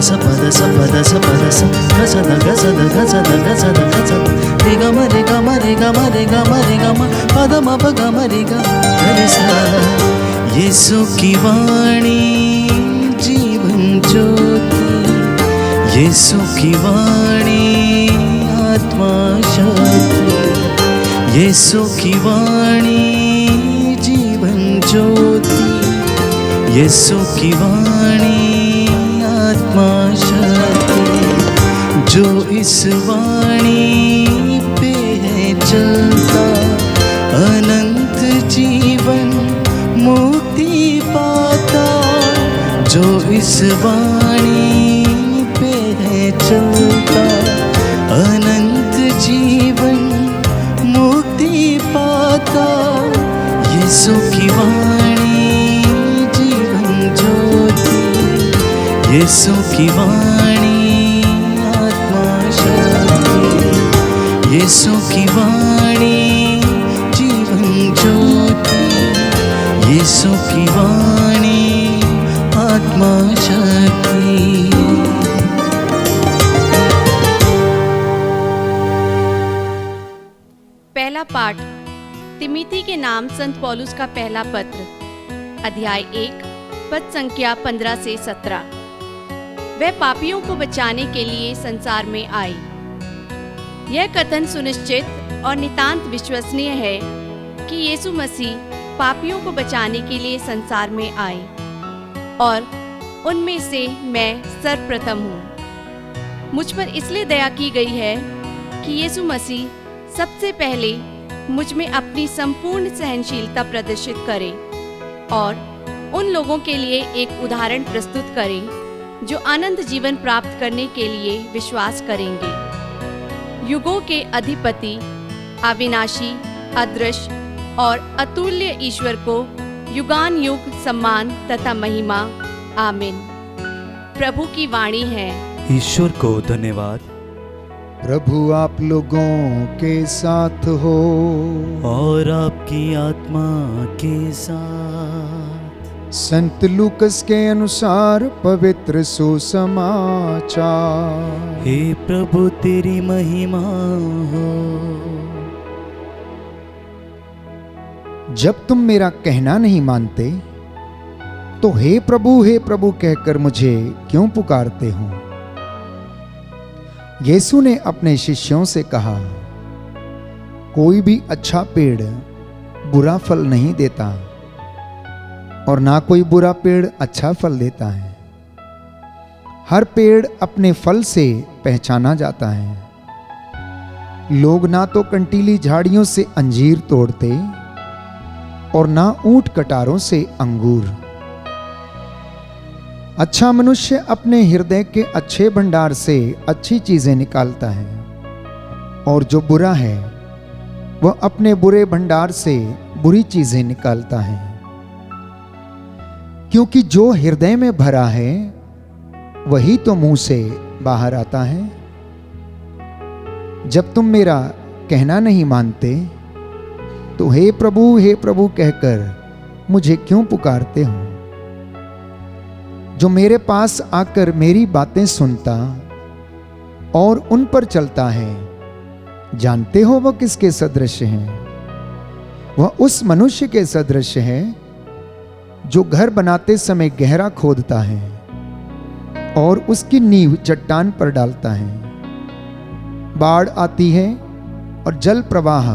ಸ ಪದ ಸ ಪದ ಸ ಪದ ಸ ಗಸದ ಗಸದ ಗಸದ ಗಸದ ಗಸದ ರಿ ಗ ಮ ರಿ ಗ ಮ ರಿ ಗ ಮ ರಿ ಗ ಮ ರಿ ಗ ಮ ಪದ ಮ ಪ ಗ ಮ ರಿ ಗ ರಿ ಸ ಯೇಸು की वाणी जीवन ज्योति यीशु की वाणी आत्मा शक्ति यीशु की वाणी जीवन ज्योति यीशु की वाणी आत्मा शक्ति जो इस वाणी पे है चलता अनंत जीवन मुक्ति पाता जो इस वाणी पे है चलता अनंत जीवन मुक्ति पाता यीशु की वाणी जीवन ज्योति यीशु की वाणी आत्मा शक्ति यीशु की वाणी जीवन ज्योति यीशु की वाणी आत्मा शक्ति। पहला पाठ तिमिथी के नाम संत पौलुस का पहला पत्र, अध्याय 1, पद संख्या 15 से 17। वह पापियों को बचाने के लिए संसार में आई। यह कथन सुनिश्चित और नितांत विश्वसनीय है कि यीशु मसीह पापियों को बचाने के लिए संसार में आए और उनमें से मैं सर्वप्रथम हूँ। मुझ पर इसलिए दया की गई है कि यीशु मसीह सबसे पहले मुझ में अपनी संपूर्ण सहनशीलता प्रदर्शित करे और उन लोगों के लिए एक उदाहरण प्रस्तुत करे जो अनंत जीवन प्राप्त करने के लिए विश्वास करेंगे। युगों के अधिपति, अविनाशी, अदृश्य और अतुल्य ईश्वर को युगान युग सम्मान तथा महिमा। आमीन। प्रभु की वाणी है। ईश्वर को धन्यवाद। प्रभु आप लोगों के साथ हो और आपकी आत्मा के साथ। संत लूकस के अनुसार पवित्र सुसमाचार। हे प्रभु तेरी महिमा हो। जब तुम मेरा कहना नहीं मानते तो हे प्रभु कहकर मुझे क्यों पुकारते हो? यीशु ने अपने शिष्यों से कहा, कोई भी अच्छा पेड़ बुरा फल नहीं देता और ना कोई बुरा पेड़ अच्छा फल देता है। हर पेड़ अपने फल से पहचाना जाता है। लोग ना तो कंटीली झाड़ियों से अंजीर तोड़ते और ना ऊंट कटारों से अंगूर। अच्छा मनुष्य अपने हृदय के अच्छे भंडार से अच्छी चीजें निकालता है और जो बुरा है वह अपने बुरे भंडार से बुरी चीजें निकालता है। क्योंकि जो हृदय में भरा है वही तो मुंह से बाहर आता है। जब तुम मेरा कहना नहीं मानते तो हे प्रभु कहकर मुझे क्यों पुकारते हो? जो मेरे पास आकर मेरी बातें सुनता और उन पर चलता है, जानते हो वह किसके सदृश है? वह उस मनुष्य के सदृश है जो घर बनाते समय गहरा खोदता है और उसकी नींव चट्टान पर डालता है। बाढ़ आती है और जल प्रवाह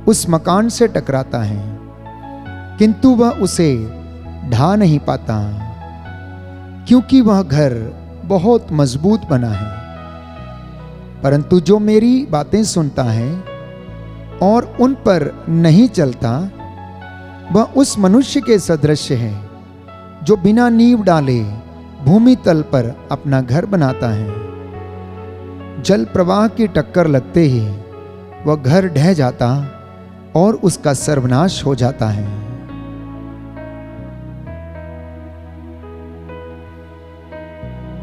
उस मकान से टकराता है, किंतु वह उसे ढा नहीं पाता, क्योंकि वह घर बहुत मजबूत बना है। परंतु जो मेरी बातें सुनता है और उन पर नहीं चलता, वह उस मनुष्य के सदृश है जो बिना नींव डाले भूमि तल पर अपना घर बनाता है। जल प्रवाह की टक्कर लगते ही वह घर ढह जाता और उसका सर्वनाश हो जाता है।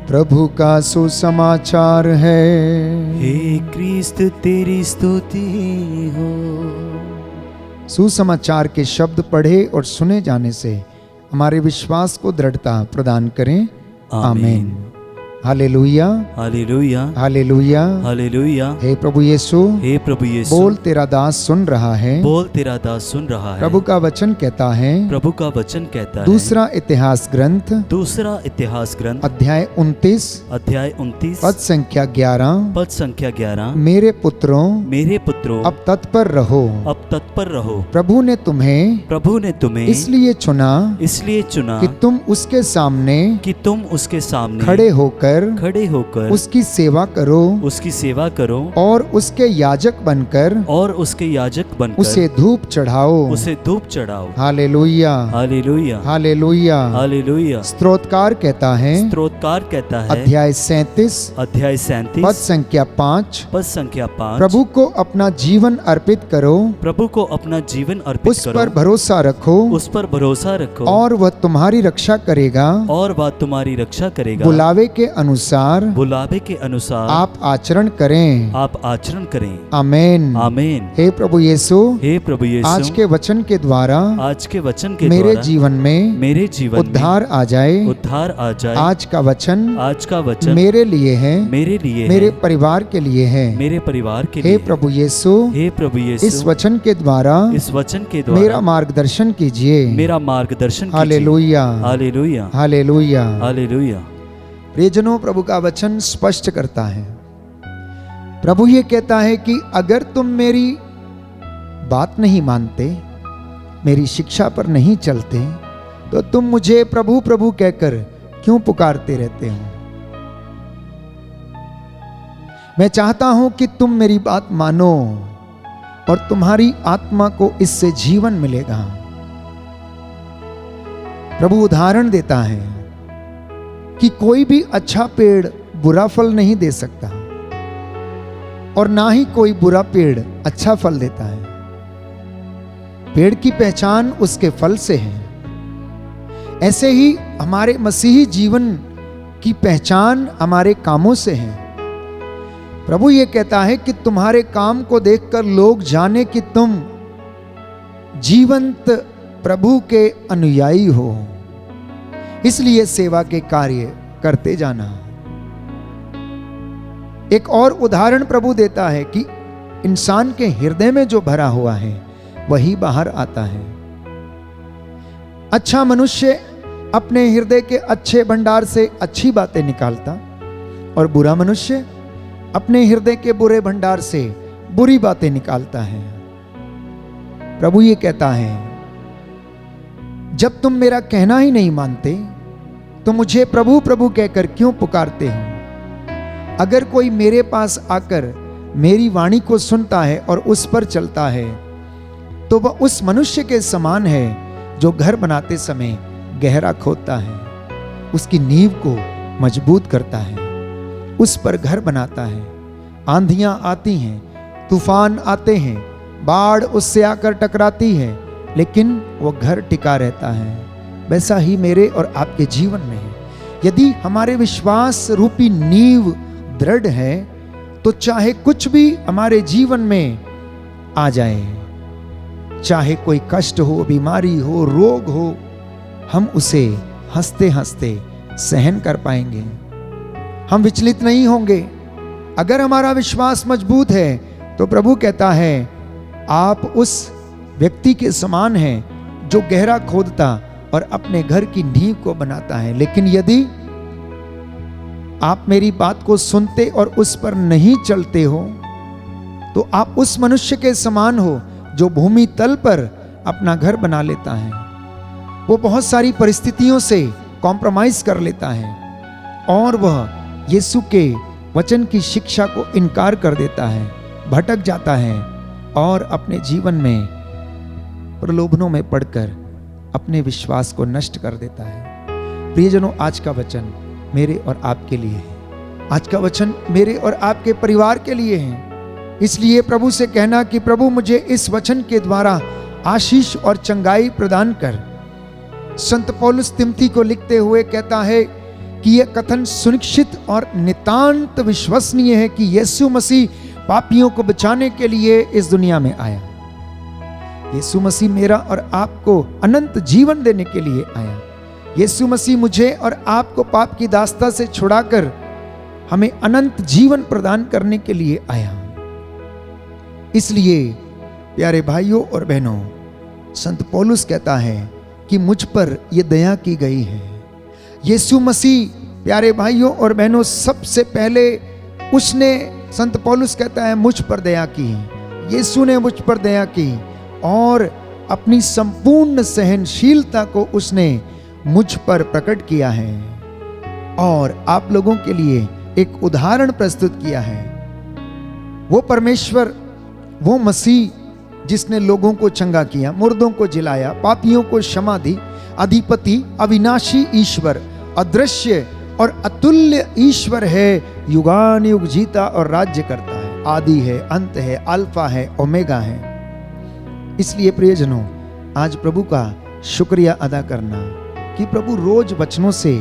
प्रभु का सुसमाचार है। हे क्रिस्त तेरी स्तुति हो। सुसमाचार के शब्द पढ़े और सुने जाने से हमारे विश्वास को दृढ़ता प्रदान करें। आमीन। Hallelujah, hallelujah, hallelujah. हालेलुया। हे प्रभु यीशु, हे प्रभु यीशु, बोल तेरा दास सुन रहा है। बोल तेरा दास सुन रहा है। प्रभु का वचन कहता है, प्रभु का वचन कहता है। दूसरा इतिहास ग्रंथ दूसरा इतिहास ग्रंथ अध्याय 29 अध्याय 29 पद संख्या 11, पद संख्या 11। मेरे पुत्रों मेरे पुत्रों, अब तत्पर रहो, अब तत्पर रहो। प्रभु ने तुम्हें इसलिए चुना कि तुम उसके सामने कि तुम उसके सामने खड़े होकर उसकी सेवा करो और उसके याजक बनकर उसे धूप चढ़ाओ। Hallelujah, hallelujah, hallelujah, hallelujah. स्तोत्रकार कहता है अध्याय 37 पद संख्या 5, प्रभु को अपना जीवन अर्पित करो, प्रभु को अपना जीवन अर्पित उस पर भरोसा रखो और वह तुम्हारी रक्षा करेगा, बुलावे के अनुसार आप आचरण करें। आमीन, आमीन। हे प्रभु यीशु, आज के वचन के द्वारा मेरे जीवन में उद्धार आ जाए। आज का वचन मेरे लिए है, मेरे परिवार के लिए है। हे प्रभु यीशु, इस वचन के द्वारा मेरा मार्गदर्शन कीजिए। Hallelujah, hallelujah, hallelujah, hallelujah. प्रियजनों, प्रभु का वचन स्पष्ट करता है। प्रभु ये कहता है कि अगर तुम मेरी बात नहीं मानते, मेरी शिक्षा पर नहीं चलते, तो तुम मुझे प्रभु प्रभु कहकर क्यों पुकारते रहते हो? मैं चाहता हूं कि तुम मेरी बात मानो और तुम्हारी आत्मा को इससे जीवन मिलेगा। प्रभु उदाहरण देता है कि कोई भी अच्छा पेड़ बुरा फल नहीं दे सकता और ना ही कोई बुरा पेड़ अच्छा फल देता है। पेड़ की पहचान उसके फल से है। ऐसे ही हमारे मसीही जीवन की पहचान हमारे कामों से है। प्रभु ये कहता है कि तुम्हारे काम को देखकर लोग जाने कि तुम जीवंत प्रभु के अनुयायी हो, इसलिए सेवा के कार्य करते जाना। एक और उदाहरण प्रभु देता है कि इंसान के हृदय में जो भरा हुआ है वही बाहर आता है। अच्छा मनुष्य अपने हृदय के अच्छे भंडार से अच्छी बातें निकालता और बुरा मनुष्य अपने हृदय के बुरे भंडार से बुरी बातें निकालता है। प्रभु ये कहता है, जब तुम मेरा कहना ही नहीं मानते तो मुझे प्रभु प्रभु कहकर क्यों पुकारते हो? अगर कोई मेरे पास आकर मेरी वाणी को सुनता है और उस पर चलता है तो वह उस मनुष्य के समान है जो घर बनाते समय गहरा खोदता है, उसकी नींव को मजबूत करता है, उस पर घर बनाता है। आंधियां आती हैं, तूफान आते हैं, बाढ़ उससे आकर टकराती है, लेकिन वो घर टिका रहता है। वैसा ही मेरे और आपके जीवन में है। यदि हमारे विश्वास रूपी नींव दृढ़ है तो चाहे कुछ भी हमारे जीवन में आ जाए, चाहे कोई कष्ट हो, बीमारी हो, रोग हो, हम उसे हंसते हंसते सहन कर पाएंगे। हम विचलित नहीं होंगे। अगर हमारा विश्वास मजबूत है तो प्रभु कहता है आप उस व्यक्ति के समान हैं जो गहरा खोदता और अपने घर की नींव को बनाता है। लेकिन यदि आप मेरी बात को सुनते और उस पर नहीं चलते हो तो आप उस मनुष्य के समान हो जो भूमि तल पर अपना घर बना लेता है। वो बहुत सारी परिस्थितियों से कॉम्प्रोमाइज कर लेता है और वह यीशु के वचन की शिक्षा को इनकार कर देता है, भटक जाता है और अपने जीवन में प्रलोभनों में पड़कर अपने विश्वास को नष्ट कर देता है। प्रियजनों, आज का वचन मेरे और आपके लिए है। आज का वचन मेरे और आपके परिवार के लिए है। इसलिए प्रभु से कहना कि प्रभु मुझे इस वचन के द्वारा आशीष और चंगाई प्रदान कर। संत पौलुस तिमोथी को लिखते हुए कहता है कि यह कथन सुनिश्चित और नितांत विश्वसनीय है कि यीशु मसीह पापियों को बचाने के लिए इस दुनिया में आया। यीशु मसीह मेरा और आपको अनंत जीवन देने के लिए आया। यीशु मसीह मुझे और आपको पाप की दास्ता से छुड़ाकर हमें अनंत जीवन प्रदान करने के लिए आया। इसलिए प्यारे भाइयों और बहनों, संत पौलुस कहता है कि मुझ पर यह दया की गई है। यीशु मसीह, प्यारे भाइयों और बहनों, सबसे पहले उसने, संत पौलुस कहता है, मुझ पर दया की। यीशु ने मुझ पर दया की और अपनी संपूर्ण सहनशीलता को उसने मुझ पर प्रकट किया है और आप लोगों के लिए एक उदाहरण प्रस्तुत किया है। वो परमेश्वर, वो मसीह जिसने लोगों को चंगा किया, मुर्दों को जिलाया, पापियों को क्षमा दी, अधिपति, अविनाशी ईश्वर, अदृश्य और अतुल्य ईश्वर है, युगानुयुग जीता और राज्य करता है, आदि है, अंत है, अल्फा है, ओमेगा है। इसलिए प्रियजनों, आज प्रभु का शुक्रिया अदा करना कि प्रभु रोज वचनों से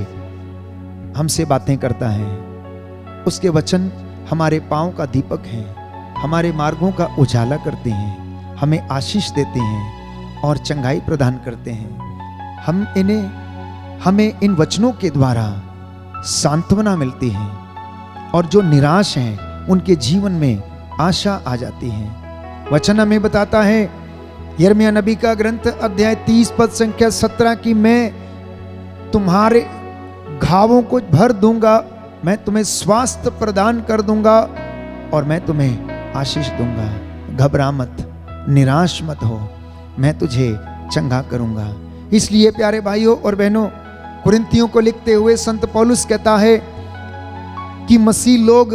हमसे बातें करता है। उसके वचन हमारे पांव का दीपक हैं, हमारे मार्गों का उजाला करते हैं, हमें आशीष देते हैं और चंगाई प्रदान करते हैं। हमें इन वचनों के द्वारा सांत्वना मिलती है और जो निराश हैं उनके जीवन में आशा आ जाती है। वचन हमें बताता है, यिर्मयाह नबी का ग्रंथ अध्याय 30 पद संख्या 17 की, मैं तुम्हारे घावों को भर दूंगा, मैं तुम्हें स्वास्थ्य प्रदान कर दूंगा और मैं तुम्हें आशीष दूंगा। घबरा मत, निराश मत हो, मैं तुझे चंगा करूंगा। इसलिए प्यारे भाइयों और बहनों, कुरिन्थियों को लिखते हुए संत पौलुस कहता है कि मसीह लोग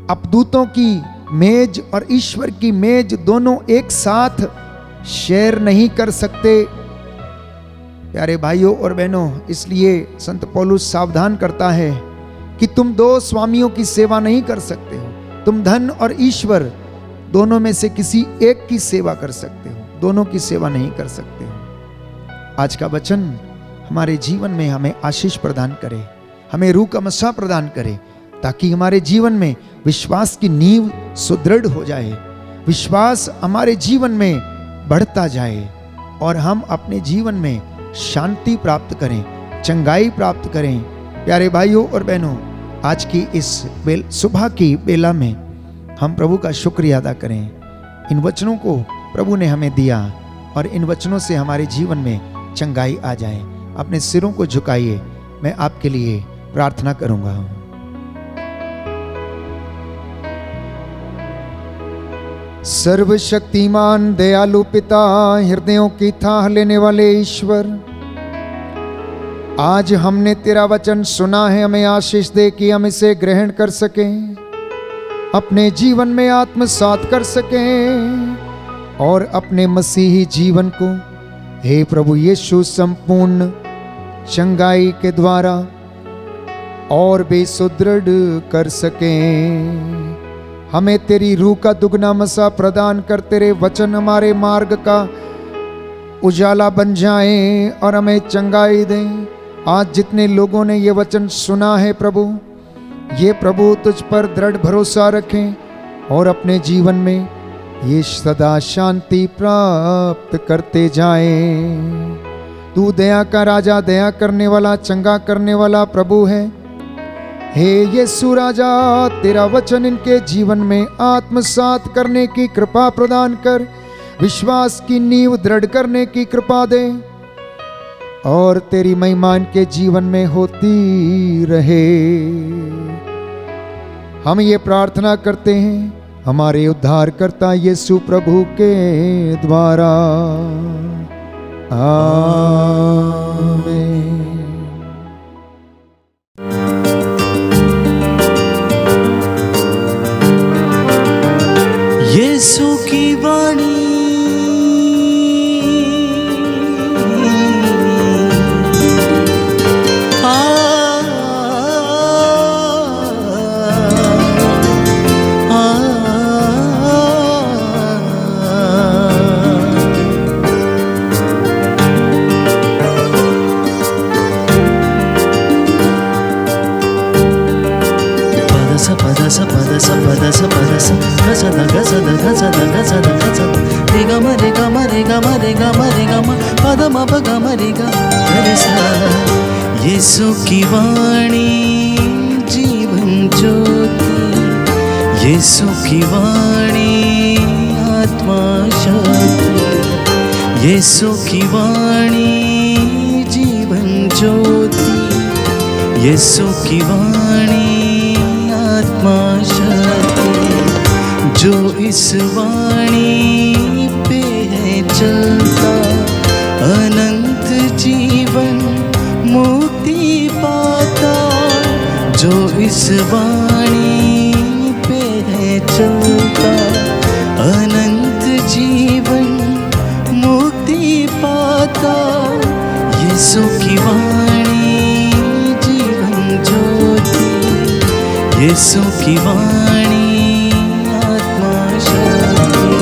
अपदूतों की मेज और ईश्वर की मेज दोनों एक साथ शेयर नहीं कर सकते। प्यारे भाइयों और बहनों, इसलिए संत पौलुस सावधान करता है कि तुम दो स्वामियों की सेवा नहीं कर सकते हो। तुम धन और ईश्वर दोनों में से किसी एक की सेवा कर सकते हो, दोनों की सेवा नहीं कर सकते हो। आज का वचन हमारे जीवन में हमें आशीष प्रदान करे, हमें रूह का मसा प्रदान करे, ताकि हमारे जीवन में विश्वास की नींव सुदृढ़ हो जाए, विश्वास हमारे जीवन में बढ़ता जाए और हम अपने जीवन में शांति प्राप्त करें, चंगाई प्राप्त करें। प्यारे भाइयों और बहनों, आज की इस सुबह की बेला में हम प्रभु का शुक्रिया अदा करें। इन वचनों को प्रभु ने हमें दिया और इन वचनों से हमारे जीवन में चंगाई आ जाए। अपने सिरों को झुकाइए, मैं आपके लिए प्रार्थना करूंगा। सर्वशक्तिमान दयालु पिता, हृदयों की थाह लेने वाले ईश्वर, आज हमने तेरा वचन सुना है, हमें आशीष दे कि हम इसे ग्रहण कर सकें, अपने जीवन में आत्मसात कर सकें और अपने मसीही जीवन को, हे प्रभु यीशु, संपूर्ण चंगाई के द्वारा और भी सुदृढ़ कर सकें। हमें तेरी रूह का दुगना मसा प्रदान कर, तेरे वचन हमारे मार्ग का उजाला बन जाएं और हमें चंगाई दें। आज जितने लोगों ने ये वचन सुना है प्रभु, ये प्रभु तुझ पर दृढ़ भरोसा रखें और अपने जीवन में ये सदा शांति प्राप्त करते जाएं। तू दया का राजा, दया करने वाला, चंगा करने वाला प्रभु है। हे यीशु राजा, तेरा वचन इनके जीवन में आत्मसात करने की कृपा प्रदान कर, विश्वास की नींव दृढ़ करने की कृपा दे और तेरी महिमा इनके जीवन में होती रहे। हम ये प्रार्थना करते हैं हमारे उद्धारकर्ता यीशु प्रभु के द्वारा, आमीन। यीशु की वाणी यीशु की वाणी जीवन ज्योति, यीशु की वाणी आत्मा शक्ति, यीशु की वाणी जीवन ज्योति, यीशु की वाणी आत्मा शक्ति। जो इस वाणी पे है चलता, अनंत जीवन मुक्ति पाता। जो इस वाणी पे है चलता, अनंत जीवन मुक्ति पाता। यीशु की वाणी जीवन ज्योति, यीशु की वाणी आत्मा शक्ति,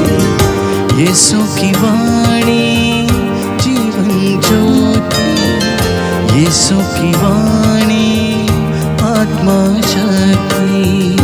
यीशु की वाणी जीवन ज्योति, यीशु की वाणी आत्मा शक्ति।